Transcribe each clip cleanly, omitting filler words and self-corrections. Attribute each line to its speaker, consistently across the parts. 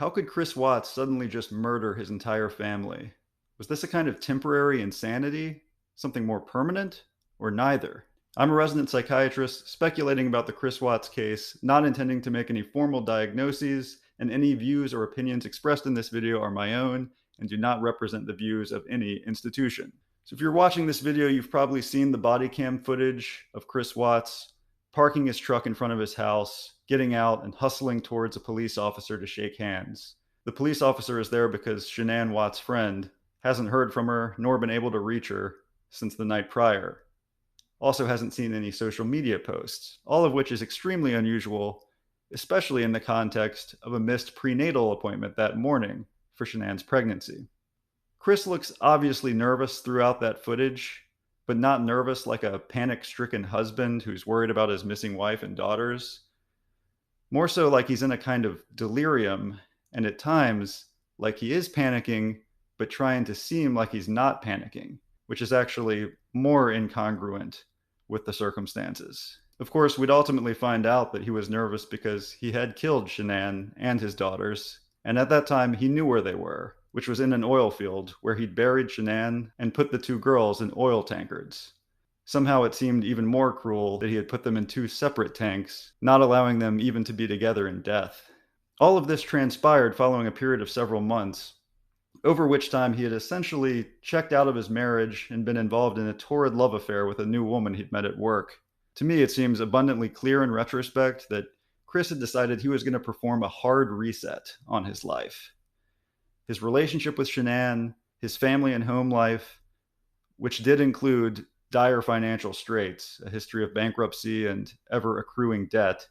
Speaker 1: How could Chris Watts suddenly just murder his entire family? Was this a kind of temporary insanity? Something more permanent? Or neither? I'm a resident psychiatrist speculating about the Chris Watts case, not intending to make any formal diagnoses, and any views or opinions expressed in this video are my own and do not represent the views of any institution. So if you're watching this video, you've probably seen the body cam footage of Chris Watts parking his truck in front of his house, getting out, and hustling towards a police officer to shake hands. The police officer is there because Shanann Watts' friend hasn't heard from her nor been able to reach her since the night prior. Also hasn't seen any social media posts, all of which is extremely unusual, especially in the context of a missed prenatal appointment that morning for Shanann's pregnancy. Chris looks obviously nervous throughout that footage, but not nervous like a panic-stricken husband who's worried about his missing wife and daughters. More so like he's in a kind of delirium, and at times, like he is panicking, but trying to seem like he's not panicking, which is actually more incongruent with the circumstances. Of course, we'd ultimately find out that he was nervous because he had killed Shanann and his daughters, and at that time he knew where they were, which was in an oil field where he'd buried Shanann and put the two girls in oil tankards. Somehow it seemed even more cruel that he had put them in two separate tanks, not allowing them even to be together in death. All of this transpired following a period of several months, over which time he had essentially checked out of his marriage and been involved in a torrid love affair with a new woman he'd met at work. To me, it seems abundantly clear in retrospect that Chris had decided he was going to perform a hard reset on his life. His relationship with Shanann, his family and home life, which did include dire financial straits, a history of bankruptcy and ever accruing debt,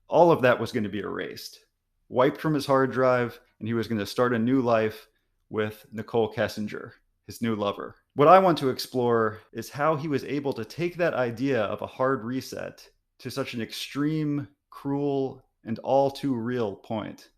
Speaker 1: all of that was going to be erased, wiped from his hard drive, and he was going to start a new life with Nicole Kessinger, his new lover. What I want to explore is how he was able to take that idea of a hard reset to such an extreme, cruel, and all too real point.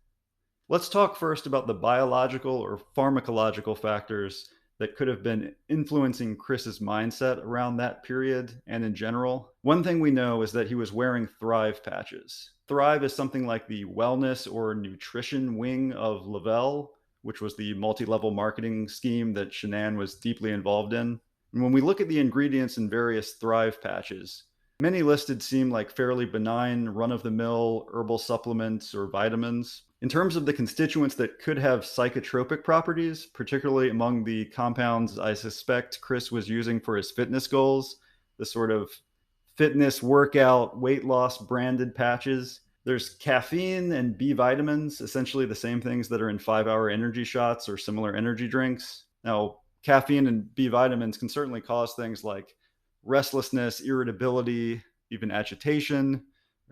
Speaker 1: Let's talk first about the biological or pharmacological factors that could have been influencing Chris's mindset around that period and in general. One thing we know is that he was wearing Thrive patches. Thrive is something like the wellness or nutrition wing of Lavelle, which was the multi-level marketing scheme that Shanann was deeply involved in. And when we look at the ingredients in various Thrive patches, many listed seem like fairly benign, run-of-the-mill herbal supplements or vitamins. In terms of the constituents that could have psychotropic properties, particularly among the compounds I suspect Chris was using for his fitness goals, the sort of fitness, workout, weight loss branded patches, there's caffeine and B vitamins, essentially the same things that are in 5-hour energy shots or similar energy drinks. Now, caffeine and B vitamins can certainly cause things like restlessness, irritability, even agitation,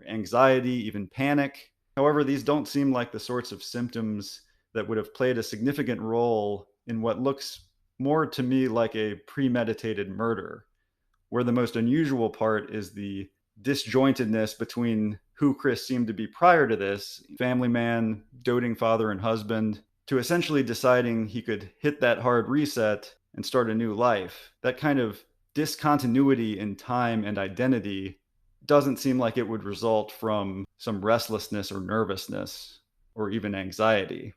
Speaker 1: anxiety, even panic. However, these don't seem like the sorts of symptoms that would have played a significant role in what looks more to me like a premeditated murder, where the most unusual part is the disjointedness between who Chris seemed to be prior to this, family man, doting father and husband, to essentially deciding he could hit that hard reset and start a new life. That kind of discontinuity in time and identity doesn't seem like it would result from some restlessness or nervousness or even anxiety.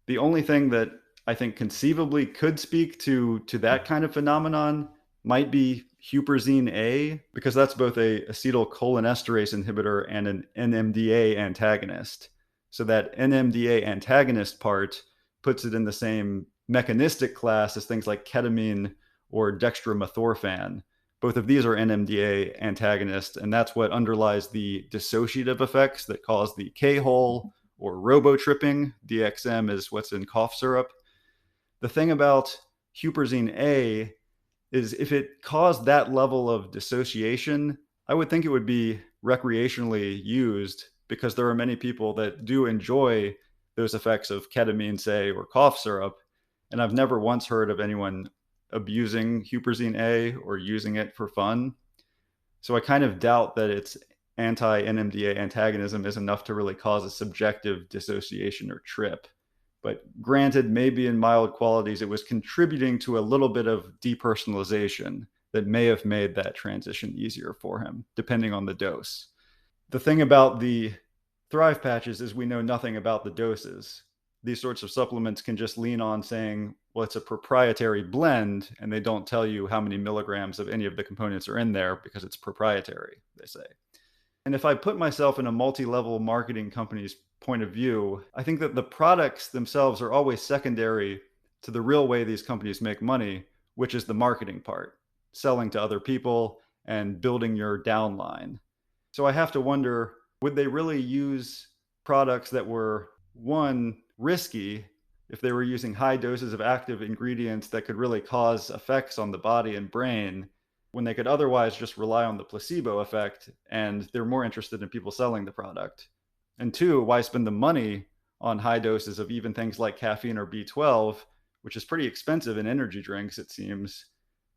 Speaker 1: The only thing that I think conceivably could speak to that kind of phenomenon might be huperzine A, because that's both a acetylcholinesterase inhibitor and an NMDA antagonist. So that NMDA antagonist part puts it in the same mechanistic class as things like ketamine or dextromethorphan. Both of these are NMDA antagonists, and that's what underlies the dissociative effects that cause the K-hole or robotripping. DXM is what's in cough syrup. The thing about huperzine A is if it caused that level of dissociation, I would think it would be recreationally used, because there are many people that do enjoy those effects of ketamine, say, or cough syrup. And I've never once heard of anyone abusing huperzine A or using it for fun. So I kind of doubt that its anti-NMDA antagonism is enough to really cause a subjective dissociation or trip. But granted, maybe in mild qualities, it was contributing to a little bit of depersonalization that may have made that transition easier for him, depending on the dose. The thing about the Thrive patches is we know nothing about the doses. These sorts of supplements can just lean on saying, well, it's a proprietary blend, and they don't tell you how many milligrams of any of the components are in there because it's proprietary, they say. And if I put myself in a multi-level marketing company's point of view, I think that the products themselves are always secondary to the real way these companies make money, which is the marketing part, selling to other people and building your downline. So I have to wonder, would they really use products that were, one, risky, if they were using high doses of active ingredients that could really cause effects on the body and brain, when they could otherwise just rely on the placebo effect, and they're more interested in people selling the product? And two, why spend the money on high doses of even things like caffeine or B12, which is pretty expensive in energy drinks, it seems,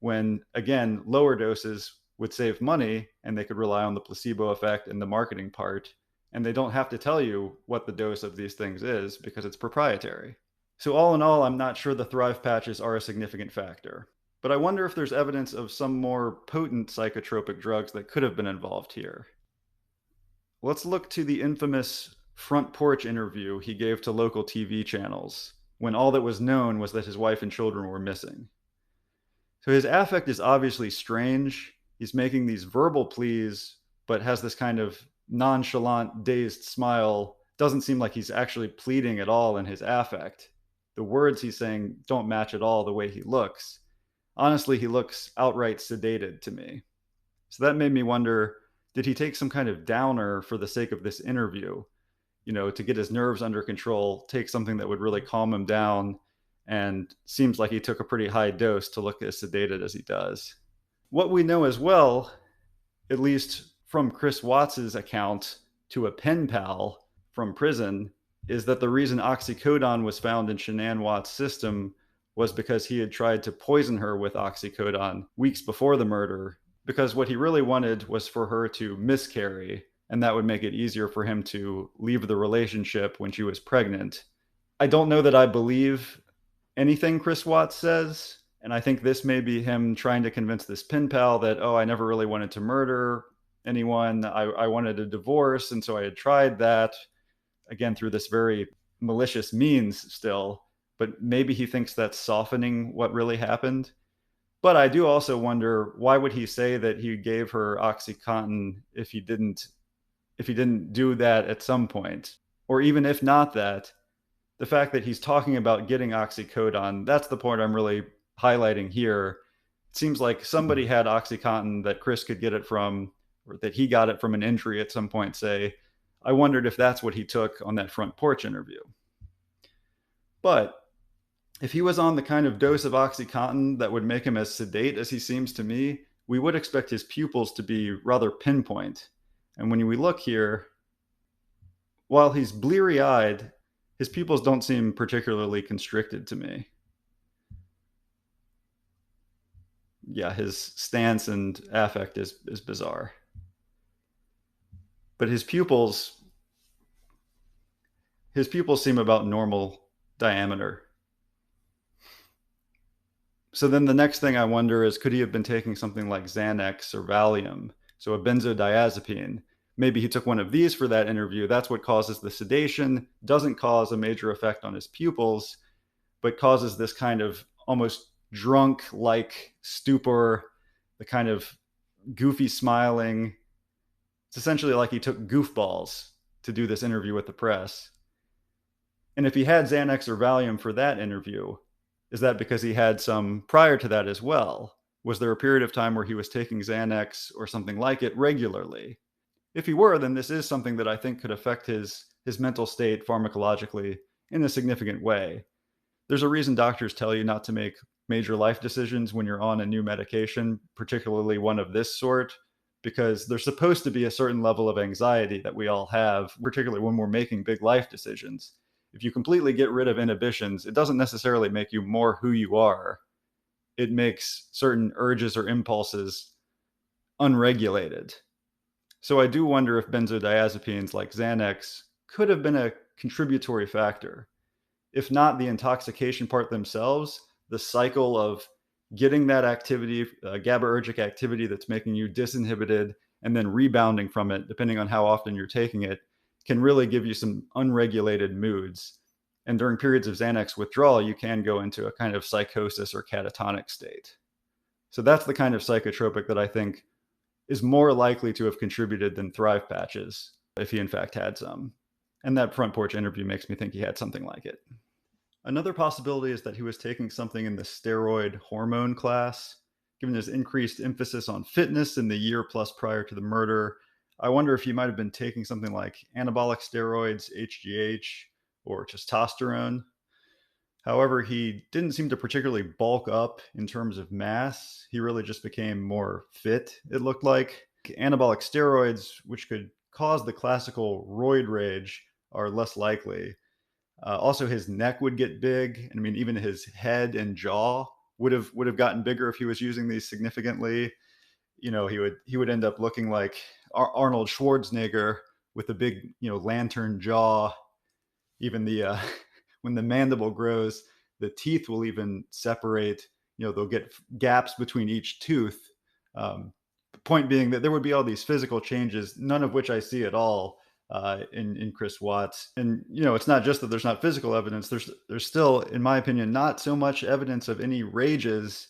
Speaker 1: when, again, lower doses would save money and they could rely on the placebo effect and the marketing part, and they don't have to tell you what the dose of these things is because it's proprietary. So all in all, I'm not sure the Thrive patches are a significant factor. But I wonder if there's evidence of some more potent psychotropic drugs that could have been involved here. Let's look to the infamous front porch interview he gave to local TV channels when all that was known was that his wife and children were missing. So his affect is obviously strange. He's making these verbal pleas, but has this kind of nonchalant, dazed smile. Doesn't seem like he's actually pleading at all in his affect. The words he's saying don't match at all the way he looks. Honestly, he looks outright sedated to me. So that made me wonder, did he take some kind of downer for the sake of this interview? You know, to get his nerves under control, take something that would really calm him down, and seems like he took a pretty high dose to look as sedated as he does. What we know as well, at least from Chris Watts's account to a pen pal from prison, is that the reason oxycodone was found in Shanann Watts' system was because he had tried to poison her with oxycodone weeks before the murder, because what he really wanted was for her to miscarry, and that would make it easier for him to leave the relationship when she was pregnant. I don't know that I believe anything Chris Watts says, and I think this may be him trying to convince this pen pal that, oh, I never really wanted to murder anyone. I wanted a divorce, and so I had tried that, again, through this very malicious means still, but maybe he thinks that's softening what really happened. But I do also wonder, why would he say that he gave her OxyContin if he didn't do that at some point? Or even if not that, the fact that he's talking about getting oxycodone, that's the point I'm really highlighting here. It seems like somebody had OxyContin that Chris could get it from, or that he got it from an injury at some point, say. I wondered if that's what he took on that front porch interview. But if he was on the kind of dose of OxyContin that would make him as sedate as he seems to me, we would expect his pupils to be rather pinpoint. And when we look here, while he's bleary-eyed, his pupils don't seem particularly constricted to me. Yeah, his stance and affect is bizarre. But his pupils seem about normal diameter. So then the next thing I wonder is, could he have been taking something like Xanax or Valium, so a benzodiazepine? Maybe he took one of these for that interview. That's what causes the sedation, doesn't cause a major effect on his pupils, but causes this kind of almost drunk-like stupor, the kind of goofy smiling. It's essentially like he took goofballs to do this interview with the press. And if he had Xanax or Valium for that interview, is that because he had some prior to that as well? Was there a period of time where he was taking Xanax or something like it regularly? If he were, then this is something that I think could affect his mental state pharmacologically in a significant way. There's a reason doctors tell you not to make major life decisions when you're on a new medication, particularly one of this sort, because there's supposed to be a certain level of anxiety that we all have, particularly when we're making big life decisions. If you completely get rid of inhibitions, it doesn't necessarily make you more who you are. It makes certain urges or impulses unregulated. So I do wonder if benzodiazepines like Xanax could have been a contributory factor. If not the intoxication part themselves, the cycle of getting that activity, GABAergic activity that's making you disinhibited, and then rebounding from it, depending on how often you're taking it, can really give you some unregulated moods. And during periods of Xanax withdrawal, you can go into a kind of psychosis or catatonic state. So that's the kind of psychotropic that I think is more likely to have contributed than Thrive patches, if he in fact had some. And that front porch interview makes me think he had something like it. Another possibility is that he was taking something in the steroid hormone class. Given his increased emphasis on fitness in the year plus prior to the murder, I wonder if he might have been taking something like anabolic steroids, HGH, or testosterone. However, he didn't seem to particularly bulk up in terms of mass. He really just became more fit, it looked like. Anabolic steroids, which could cause the classical roid rage, are less likely. Also, his neck would get big. I mean, even his head and jaw would have gotten bigger if he was using these significantly. He would end up looking like Arnold Schwarzenegger with a big lantern jaw. Even the when the mandible grows, the teeth will even separate. They'll get gaps between each tooth. The point being that there would be all these physical changes, none of which I see at all in Chris Watts. And it's not just that there's not physical evidence. There's still, in my opinion, not so much evidence of any rages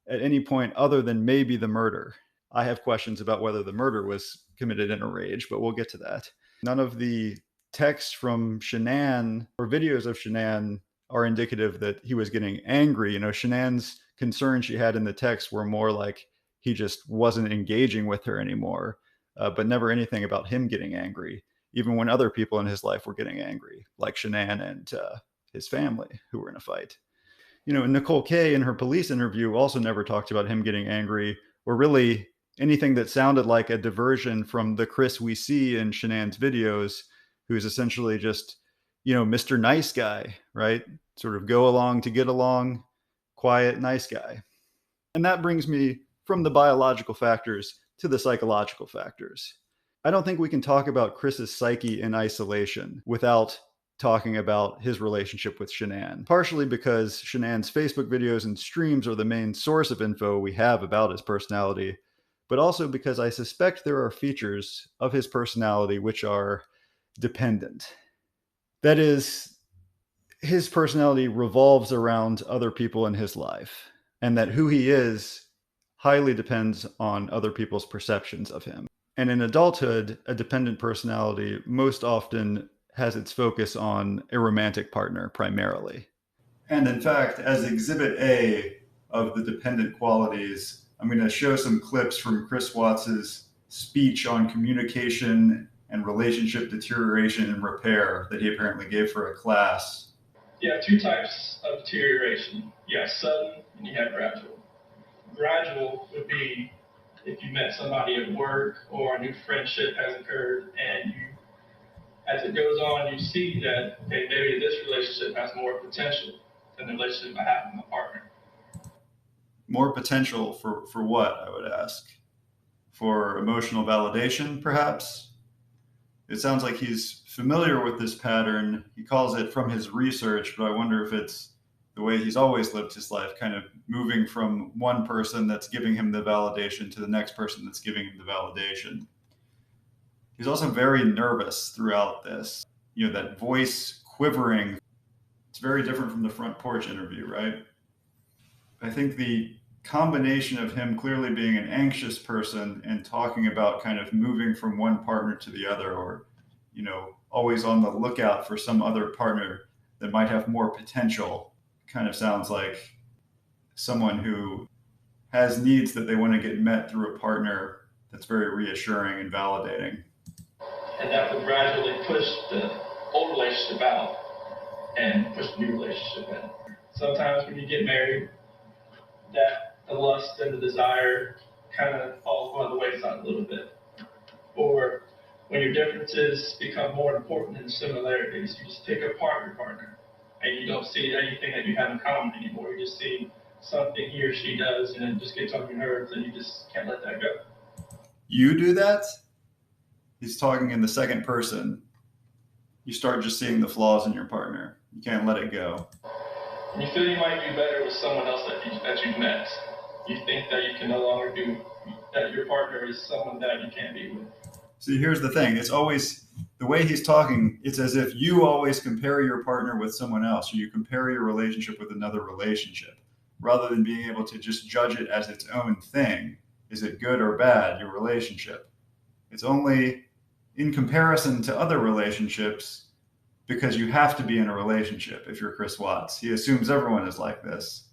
Speaker 1: at any point other than maybe the murder. I have questions about whether the murder was committed in a rage, but we'll get to that. None of the texts from Shanann or videos of Shanann are indicative that he was getting angry. Shanann's concerns she had in the text were more like he just wasn't engaging with her anymore, but never anything about him getting angry, even when other people in his life were getting angry, like Shanann and his family who were in a fight. Nicole Kay in her police interview also never talked about him getting angry or really anything that sounded like a diversion from the Chris we see in Shanann's videos, who's essentially just, Mr. Nice Guy, right? Sort of go along to get along, quiet, nice guy. And that brings me from the biological factors to the psychological factors. I don't think we can talk about Chris's psyche in isolation without talking about his relationship with Shanann, partially because Shanann's Facebook videos and streams are the main source of info we have about his personality, but also because I suspect there are features of his personality which are dependent. That is, his personality revolves around other people in his life, and that who he is highly depends on other people's perceptions of him. And in adulthood, a dependent personality most often has its focus on a romantic partner primarily. And in fact, as exhibit A of the dependent qualities, I'm going to show some clips from Chris Watts's speech on communication and relationship deterioration and repair that he apparently gave for a class.
Speaker 2: You have two types of deterioration. You have sudden and you have gradual. Gradual would be if you met somebody at work or a new friendship has occurred and you, as it goes on, you see that, okay, maybe this relationship has more potential than the relationship I have with my partner.
Speaker 1: More potential for what, I would ask? For emotional validation, perhaps? It sounds like he's familiar with this pattern. He calls it from his research, but I wonder if it's the way he's always lived his life, kind of moving from one person that's giving him the validation to the next person that's giving him the validation. He's also very nervous throughout this. That voice quivering, it's very different from the front porch interview, right? I think the combination of him clearly being an anxious person and talking about kind of moving from one partner to the other, or, always on the lookout for some other partner that might have more potential, kind of sounds like someone who has needs that they want to get met through a partner that's very reassuring and validating.
Speaker 2: And that would gradually push the old relationship out and push the new relationship in. Sometimes when you get married, that the lust and the desire kind of falls by the wayside a little bit. Or when your differences become more important than similarities, you just pick apart your partner and you don't see anything that you have in common anymore. You just see something he or she does and it just gets on your nerves and you just can't let that go.
Speaker 1: You do that? He's talking in the second person. You start just seeing the flaws in your partner. You can't let it go.
Speaker 2: And you feel you might do better with someone else that you've met. You think that you can no longer do, that your partner is someone that you can't be with.
Speaker 1: See, here's the thing. It's always the way he's talking, it's as if you always compare your partner with someone else, or you compare your relationship with another relationship, rather than being able to just judge it as its own thing. Is it good or bad, your relationship? It's only in comparison to other relationships because you have to be in a relationship if you're Chris Watts. He assumes everyone is like this,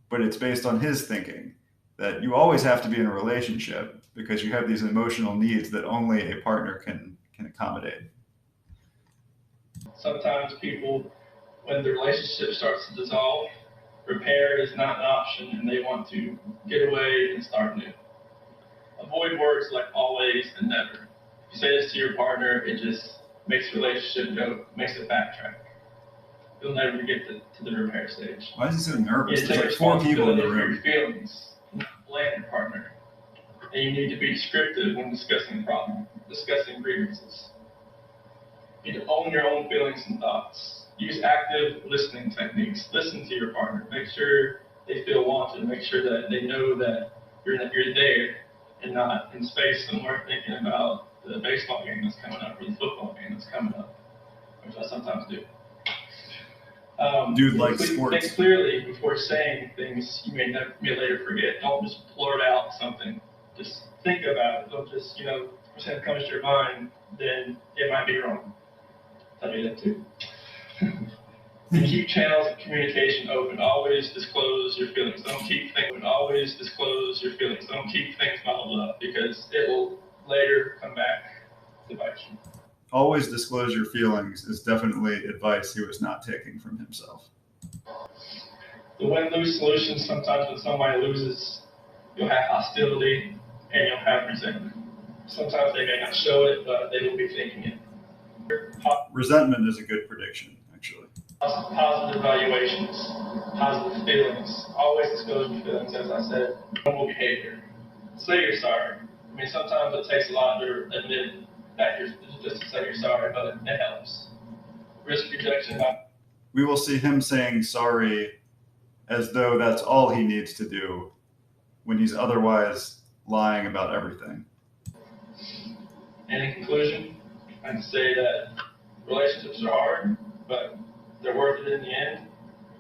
Speaker 1: but it's based on his thinking that you always have to be in a relationship because you have these emotional needs that only a partner can accommodate.
Speaker 2: Sometimes people, when the relationship starts to dissolve, repair is not an option and they want to get away and start new. Avoid words like always and never. If you say this to your partner, it just makes the relationship go, makes it backtrack. You'll never get to the repair stage.
Speaker 1: Why is he so nervous?
Speaker 2: You
Speaker 1: There's
Speaker 2: take
Speaker 1: like four people in the
Speaker 2: responsibility for
Speaker 1: room.
Speaker 2: your feelings, not blame your partner. And you need to be descriptive when discussing discussing grievances. You need to own your own feelings and thoughts. Use active listening techniques. Listen to your partner. Make sure they feel wanted. Make sure that they know that you're there and not in space somewhere thinking about the baseball game that's coming up or the football game that's coming up, which I sometimes do.
Speaker 1: Dude likes sports.
Speaker 2: Think clearly before saying things you may later forget. Don't just blurt out something. Just think about it. Don't just, if something comes to your mind, then it might be wrong. I do that too. And keep channels of communication open. Always disclose your feelings. Don't keep things open. Always disclose your feelings. Don't keep things bottled up because it will later come back to bite you.
Speaker 1: Always disclose your feelings is definitely advice he was not taking from himself.
Speaker 2: The win-lose solution, sometimes when somebody loses, you'll have hostility and you'll have resentment. Sometimes they may not show it, but they will be thinking it.
Speaker 1: Resentment is a good prediction, actually.
Speaker 2: Positive evaluations, positive feelings. Always disclose your feelings, as I said. Normal behavior. Say you're sorry. I mean, sometimes it takes a lot to admit that you're just to say you're sorry, but it helps. Risk rejection.
Speaker 1: We will see him saying sorry as though that's all he needs to do when he's otherwise lying about everything.
Speaker 2: And in conclusion, I can say that relationships are hard, but they're worth it in the end.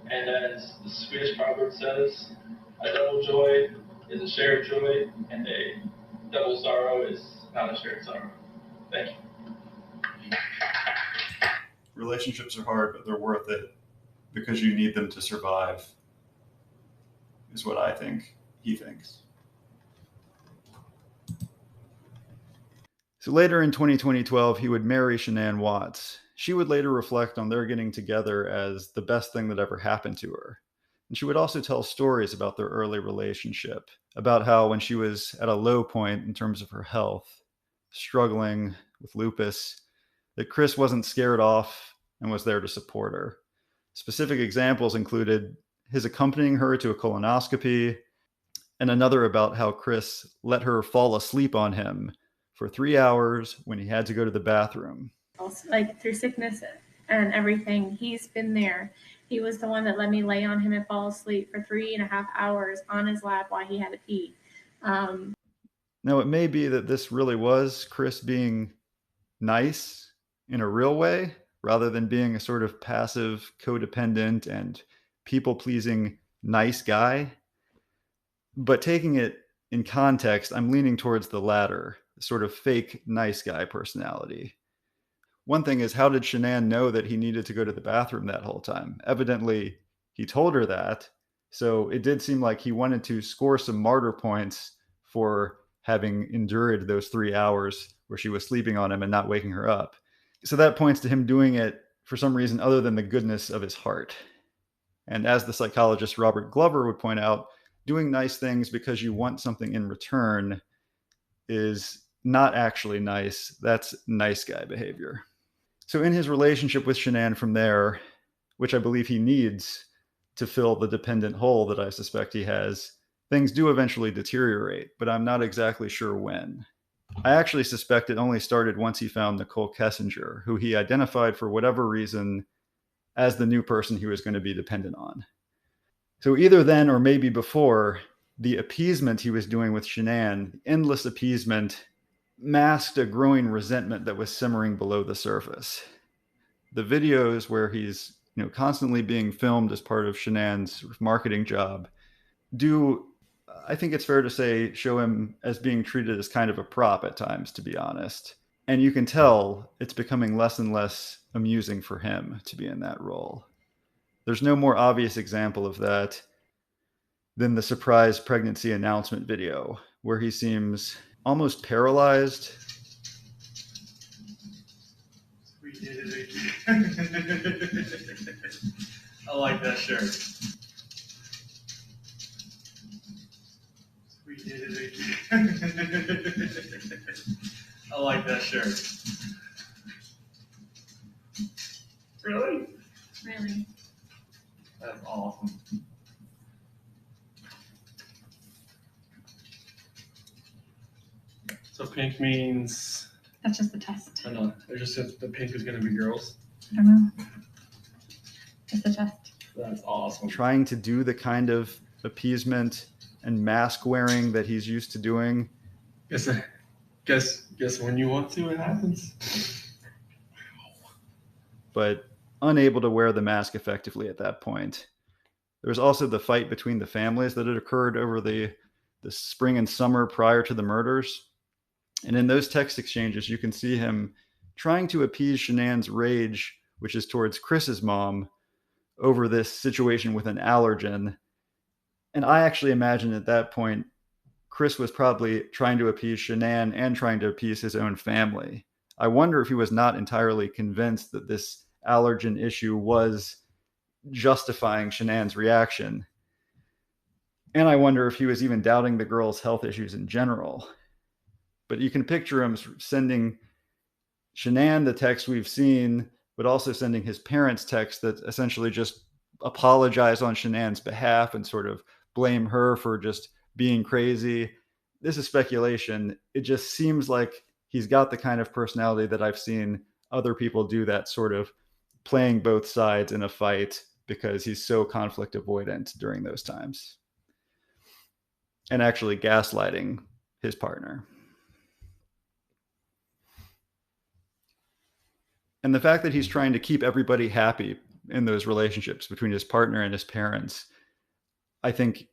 Speaker 2: And as the Swedish proverb says, a double joy is a shared joy, and a double sorrow is not a shared sorrow. Thank you.
Speaker 1: Relationships are hard, but they're worth it because you need them to survive, is what I think he thinks. So later in 2012, he would marry Shanann Watts. She would later reflect on their getting together as the best thing that ever happened to her. And she would also tell stories about their early relationship, about how when she was at a low point in terms of her health, struggling with lupus, that Chris wasn't scared off and was there to support her. Specific examples included his accompanying her to a colonoscopy, and another about how Chris let her fall asleep on him for 3 hours when he had to go to the bathroom.
Speaker 3: Like through sickness and everything, he's been there. He was the one that let me lay on him and fall asleep for 3.5 hours on his lap while he had to pee.
Speaker 1: Now, it may be that this really was Chris being nice in a real way, rather than being a sort of passive, codependent, and people-pleasing nice guy. But taking it in context, I'm leaning towards the latter, sort of fake nice guy personality. One thing is, how did Shanann know that he needed to go to the bathroom that whole time? Evidently, he told her that, so it did seem like he wanted to score some martyr points for having endured those 3 hours where she was sleeping on him and not waking her up. So that points to him doing it for some reason other than the goodness of his heart. And as the psychologist Robert Glover would point out, doing nice things because you want something in return is not actually nice. That's nice guy behavior. So in his relationship with Shanann from there, which I believe he needs to fill the dependent hole that I suspect he has, things do eventually deteriorate, but I'm not exactly sure when. I actually suspect it only started once he found Nicole Kessinger, who he identified for whatever reason as the new person he was going to be dependent on. So either then or maybe before, the appeasement he was doing with Shanann, endless appeasement, masked a growing resentment that was simmering below the surface. The videos where he's constantly being filmed as part of Shanann's marketing job do, I think it's fair to say, show him as being treated as kind of a prop at times, to be honest. And you can tell it's becoming less and less amusing for him to be in that role. There's no more obvious example of that than the surprise pregnancy announcement video, where he seems almost paralyzed.
Speaker 2: We did it again. I like that shirt. We did it again. I like that shirt. Really?
Speaker 3: Really.
Speaker 2: That's awesome. So pink means,
Speaker 3: That's just the test.
Speaker 2: I know, they just said the pink is going to be girls.
Speaker 3: I don't know. Just the test.
Speaker 2: That's awesome.
Speaker 1: Trying to do the kind of appeasement and mask wearing that he's used to doing.
Speaker 2: Guess when you want to, it happens.
Speaker 1: But unable to wear the mask effectively at that point. There was also the fight between the families that had occurred over the spring and summer prior to the murders. And in those text exchanges, you can see him trying to appease Shanann's rage, which is towards Chris's mom, over this situation with an allergen. And I actually imagine at that point, Chris was probably trying to appease Shanann and trying to appease his own family. I wonder if he was not entirely convinced that this allergen issue was justifying Shanann's reaction. And I wonder if he was even doubting the girl's health issues in general. But you can picture him sending Shanann the text we've seen, but also sending his parents text that essentially just apologize on Shanann's behalf and sort of blame her for just being crazy. This is speculation. It just seems like he's got the kind of personality that I've seen other people do, that sort of playing both sides in a fight because he's so conflict avoidant during those times. And actually gaslighting his partner. And the fact that he's trying to keep everybody happy in those relationships between his partner and his parents, I think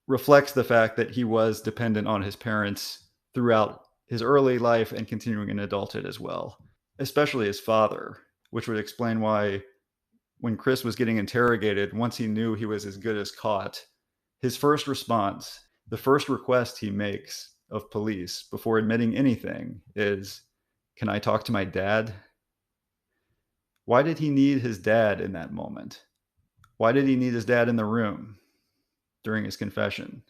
Speaker 1: reflects the fact that he was dependent on his parents throughout his early life and continuing in adulthood as well, especially his father, which would explain why when Chris was getting interrogated, once he knew he was as good as caught, his first response, the first request he makes of police before admitting anything is, "Can I talk to my dad?" Why did he need his dad in that moment? Why did he need his dad in the room during his confession?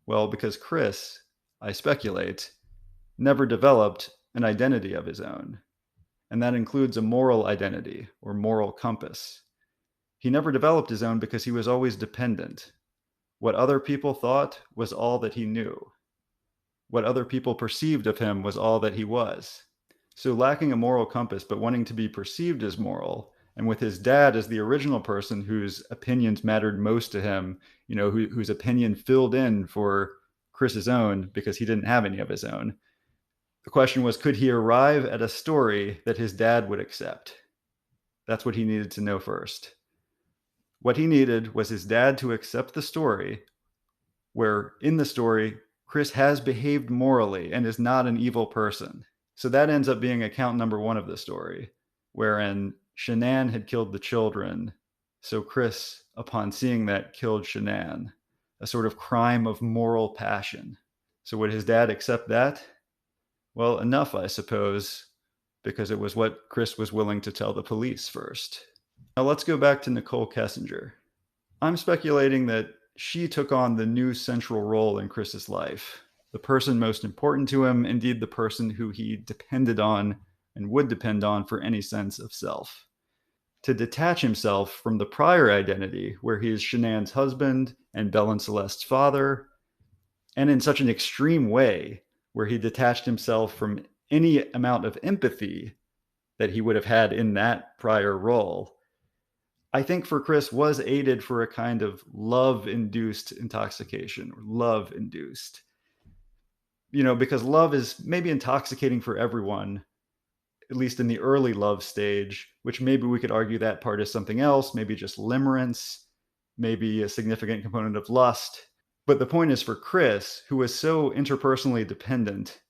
Speaker 1: Well, because Chris, I speculate, never developed an identity of his own. And that includes a moral identity or moral compass. He never developed his own because he was always dependent. What other people thought was all that he knew. What other people perceived of him was all that he was. So lacking a moral compass, but wanting to be perceived as moral, and with his dad as the original person whose opinions mattered most to him, whose opinion filled in for Chris's own because he didn't have any of his own. The question was, could he arrive at a story that his dad would accept? That's what he needed to know first. What he needed was his dad to accept the story where, in the story, Chris has behaved morally and is not an evil person. So that ends up being account number 1 of the story, wherein Shanann had killed the children. So Chris, upon seeing that, killed Shanann, a sort of crime of moral passion. So would his dad accept that? Well, enough, I suppose, because it was what Chris was willing to tell the police first. Now let's go back to Nicole Kessinger. I'm speculating that she took on the new central role in Chris's life, the person most important to him, indeed the person who he depended on and would depend on for any sense of self. To detach himself from the prior identity, where he is Shanann's husband and Belle and Celeste's father, and in such an extreme way, where he detached himself from any amount of empathy that he would have had in that prior role, I think for Chris was aided for a kind of love-induced intoxication, or love-induced. because love is maybe intoxicating for everyone, at least in the early love stage, which maybe we could argue that part is something else, maybe just limerence, maybe a significant component of lust. But the point is for Chris, who was so interpersonally dependent,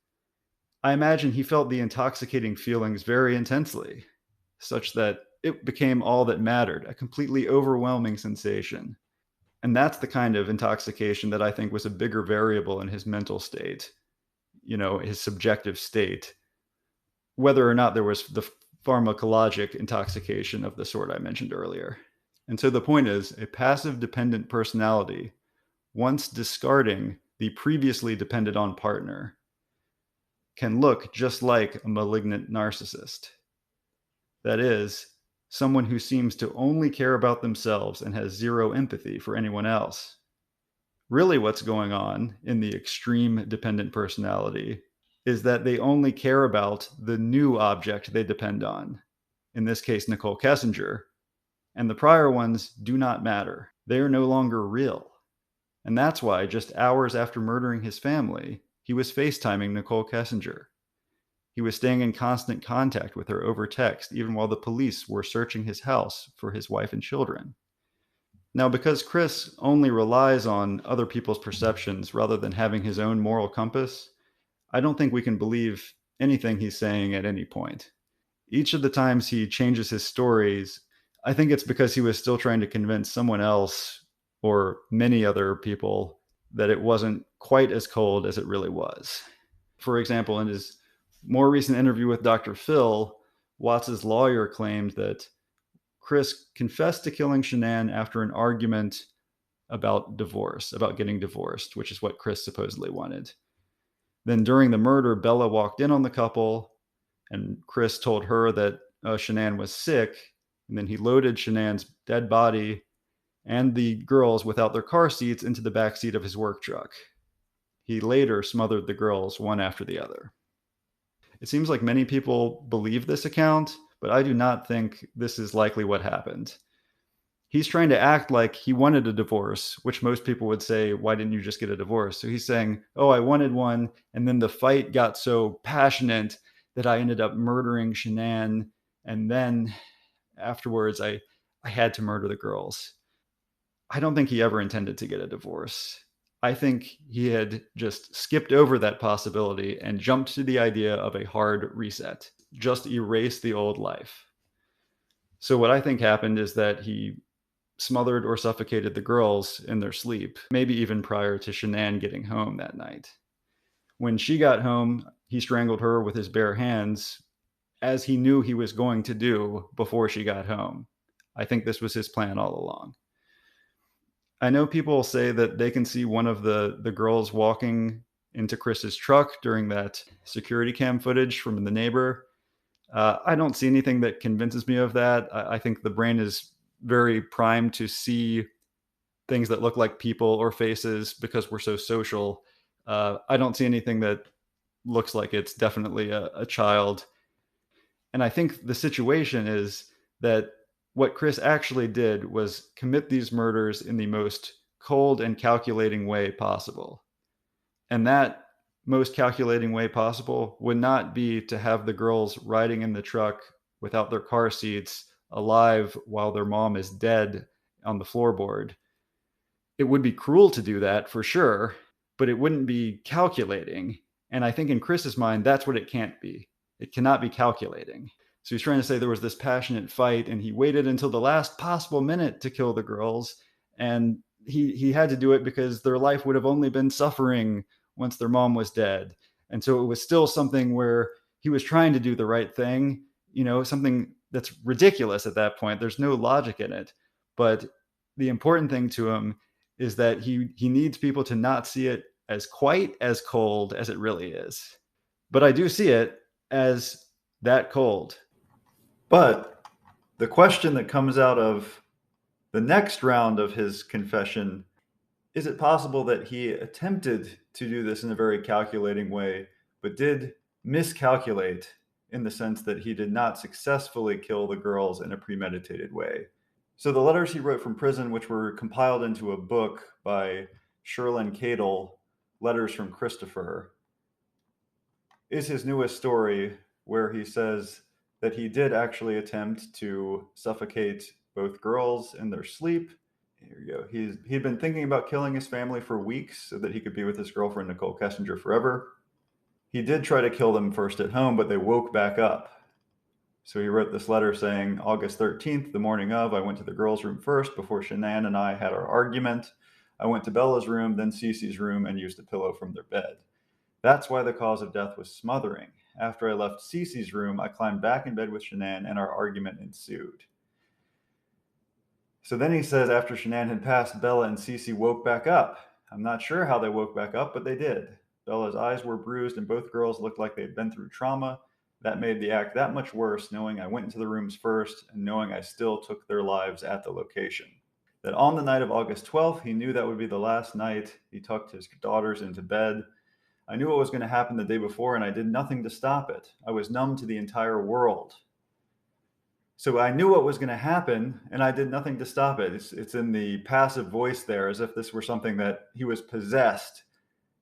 Speaker 1: I imagine he felt the intoxicating feelings very intensely, such that it became all that mattered, a completely overwhelming sensation. And that's the kind of intoxication that I think was a bigger variable in his mental state, his subjective state, whether or not there was the pharmacologic intoxication of the sort I mentioned earlier. And so the point is, a passive dependent personality, once discarding the previously dependent on partner, can look just like a malignant narcissist. That is, someone who seems to only care about themselves and has zero empathy for anyone else. Really, what's going on in the extreme dependent personality is that they only care about the new object they depend on, in this case, Nicole Kessinger, and the prior ones do not matter. They are no longer real. And that's why, just hours after murdering his family, he was FaceTiming Nicole Kessinger. He was staying in constant contact with her over text, even while the police were searching his house for his wife and children. Now, because Chris only relies on other people's perceptions rather than having his own moral compass, I don't think we can believe anything he's saying at any point. Each of the times he changes his stories, I think it's because he was still trying to convince someone else or many other people that it wasn't quite as cold as it really was. For example, in his more recent interview with Dr. Phil, Watts's lawyer claimed that Chris confessed to killing Shanann after an argument about divorce, about getting divorced, which is what Chris supposedly wanted. Then during the murder, Bella walked in on the couple, and Chris told her that Shanann was sick, and then he loaded Shanann's dead body and the girls without their car seats into the back seat of his work truck. He later smothered the girls one after the other. It seems like many people believe this account, but I do not think this is likely what happened. He's trying to act like he wanted a divorce, which most people would say, why didn't you just get a divorce? So he's saying, oh, I wanted one. And then the fight got so passionate that I ended up murdering Shanann. And then afterwards, I had to murder the girls. I don't think he ever intended to get a divorce. I think he had just skipped over that possibility and jumped to the idea of a hard reset, just erase the old life. So what I think happened is that he smothered or suffocated the girls in their sleep, maybe even prior to Shanann getting home that night. When she got home, he strangled her with his bare hands, as he knew he was going to do before she got home. I think this was his plan all along. I know people say that they can see one of the girls walking into Chris's truck during that security cam footage from the neighbor. I don't see anything that convinces me of that. I think the brain is very primed to see things that look like people or faces because we're so social. I don't see anything that looks like it's definitely a child. And I think the situation is that what Chris actually did was commit these murders in the most cold and calculating way possible. And that most calculating way possible would not be to have the girls riding in the truck without their car seats, alive while their mom is dead on the floorboard. It would be cruel to do that for sure, but it wouldn't be calculating. And I think in Chris's mind, that's what it can't be. It cannot be calculating. So he's trying to say there was this passionate fight, and he waited until the last possible minute to kill the girls. And he had to do it because their life would have only been suffering once their mom was dead. And so it was still something where he was trying to do the right thing, something that's ridiculous at that point. There's no logic in it. But the important thing to him is that he needs people to not see it as quite as cold as it really is. But I do see it as that cold. But the question that comes out of the next round of his confession, is it possible that he attempted to do this in a very calculating way, but did miscalculate in the sense that he did not successfully kill the girls in a premeditated way? So the letters he wrote from prison, which were compiled into a book by Sherlyn Cadle, Letters from Christopher, is his newest story, where he says that he did actually attempt to suffocate both girls in their sleep. Here you go. He'd been thinking about killing his family for weeks so that he could be with his girlfriend, Nicole Kessinger, forever. He did try to kill them first at home, but they woke back up. So he wrote this letter saying, August 13th, the morning of, I went to the girls' room first before Shanann and I had our argument. I went to Bella's room, then Cece's room, and used a pillow from their bed. That's why the cause of death was smothering. After I left Cece's room, I climbed back in bed with Shanann, and our argument ensued. So then he says, after Shanann had passed, Bella and Cece woke back up. I'm not sure how they woke back up, but they did. Bella's eyes were bruised, and both girls looked like they'd been through trauma. That made the act that much worse, knowing I went into the rooms first and knowing I still took their lives at the location. That on the night of August 12th, he knew that would be the last night. He tucked his daughters into bed. I knew what was going to happen the day before, and I did nothing to stop it. I was numb to the entire world. So I knew what was going to happen, and I did nothing to stop it. It's in the passive voice there, as if this were something that he was possessed,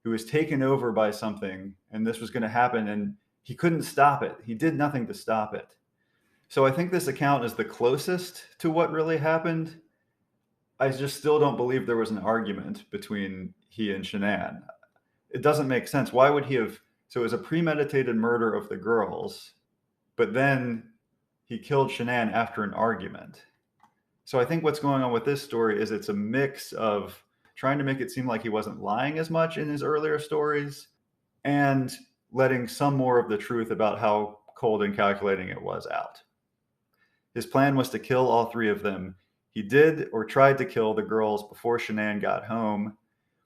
Speaker 1: who was taken over by something, and this was going to happen, and he couldn't stop it. He did nothing to stop it. So I think this account is the closest to what really happened. I just still don't believe there was an argument between he and Shanann. It doesn't make sense. Why would he have? So it was a premeditated murder of the girls, but then he killed Shanann after an argument. So I think what's going on with this story is it's a mix of trying to make it seem like he wasn't lying as much in his earlier stories and letting some more of the truth about how cold and calculating it was out. His plan was to kill all three of them. He did or tried to kill the girls before Shanann got home.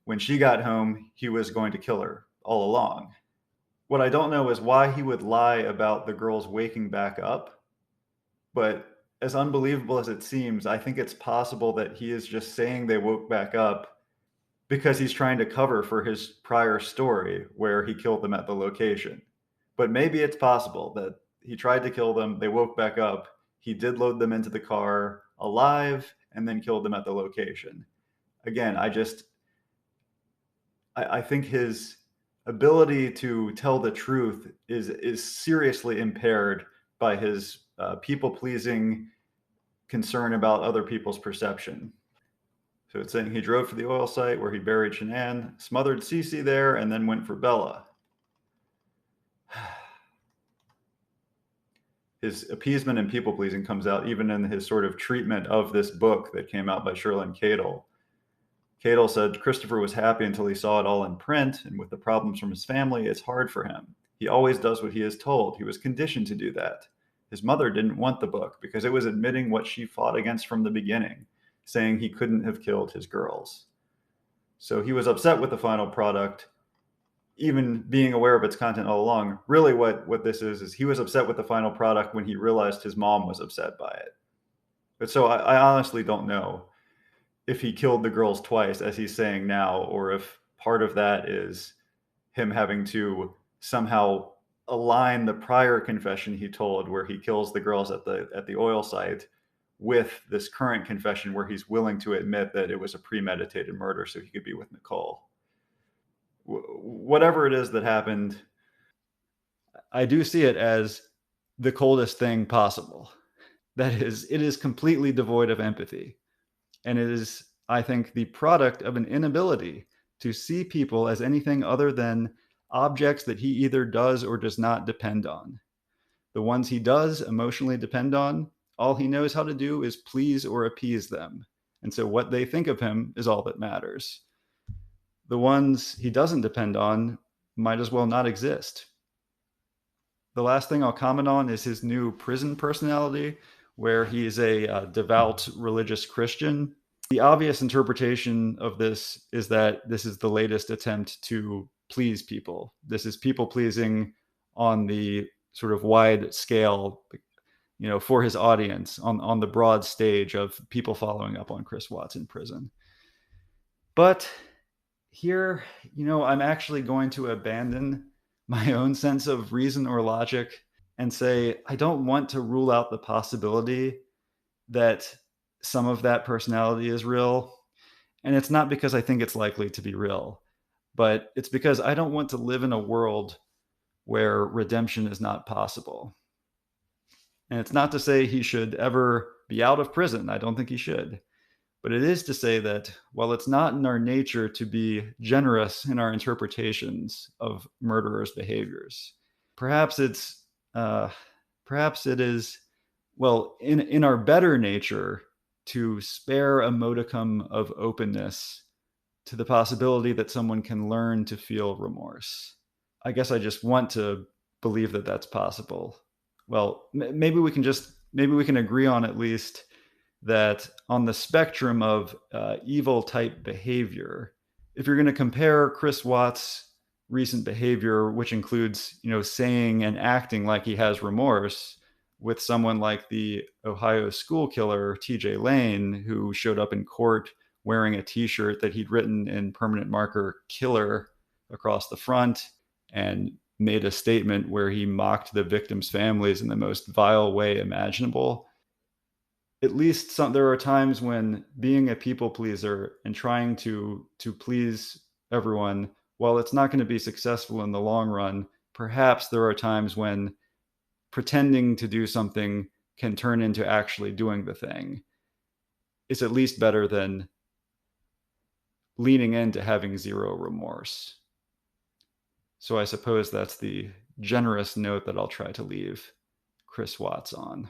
Speaker 1: When she got home, he was going to kill her all along. What I don't know is why he would lie about the girls waking back up. But as unbelievable as it seems, I think it's possible that he is just saying they woke back up because he's trying to cover for his prior story where he killed them at the location. But maybe it's possible that he tried to kill them, they woke back up, he did load them into the car alive, and then killed them at the location. Again, I think his ability to tell the truth is seriously impaired by his people-pleasing concern about other people's perception. So it's saying he drove to the oil site where he buried Shanann, smothered Cece there, and then went for Bella. His appeasement and people-pleasing comes out even in his sort of treatment of this book that came out by Sherlyn Cadle. Cadle said Christopher was happy until he saw it all in print, and with the problems from his family, it's hard for him. He always does what he is told. He was conditioned to do that. His mother didn't want the book because it was admitting what she fought against from the beginning, saying he couldn't have killed his girls. So he was upset with the final product, even being aware of its content all along. Really what this is he was upset with the final product when he realized his mom was upset by it. But so I honestly don't know if he killed the girls twice, as he's saying now, or if part of that is him having to somehow align the prior confession he told where he kills the girls at the oil site with this current confession where he's willing to admit that it was a premeditated murder so he could be with Nicole. Whatever it is that happened, I do see it as the coldest thing possible. That is, it is completely devoid of empathy. And it is, I think, the product of an inability to see people as anything other than objects that he either does or does not depend on. The ones he does emotionally depend on, all he knows how to do is please or appease them. And so what they think of him is all that matters. The ones he doesn't depend on might as well not exist. The last thing I'll comment on is his new prison personality, where he is a devout religious Christian. The obvious interpretation of this is that this is the latest attempt to please people. This is people pleasing on the sort of wide scale, for his audience on the broad stage of people following up on Chris Watts in prison. But here, I'm actually going to abandon my own sense of reason or logic and say, I don't want to rule out the possibility that some of that personality is real. And it's not because I think it's likely to be real, but it's because I don't want to live in a world where redemption is not possible. And it's not to say he should ever be out of prison. I don't think he should. But it is to say that while it's not in our nature to be generous in our interpretations of murderers' behaviors, perhaps it's uh, perhaps it is, well, in our better nature to spare a modicum of openness to the possibility that someone can learn to feel remorse. I guess I just want to believe that that's possible. Well, maybe we can agree on at least that on the spectrum of evil type behavior, if you're going to compare Chris Watts' recent behavior, which includes, saying and acting like he has remorse, with someone like the Ohio school killer, TJ Lane, who showed up in court wearing a t-shirt that he'd written in permanent marker "killer" across the front and made a statement where he mocked the victims' families in the most vile way imaginable. At least there are times when being a people pleaser and trying to please everyone, while it's not going to be successful in the long run, perhaps there are times when pretending to do something can turn into actually doing the thing. It's at least better than leaning into having zero remorse. So I suppose that's the generous note that I'll try to leave Chris Watts on.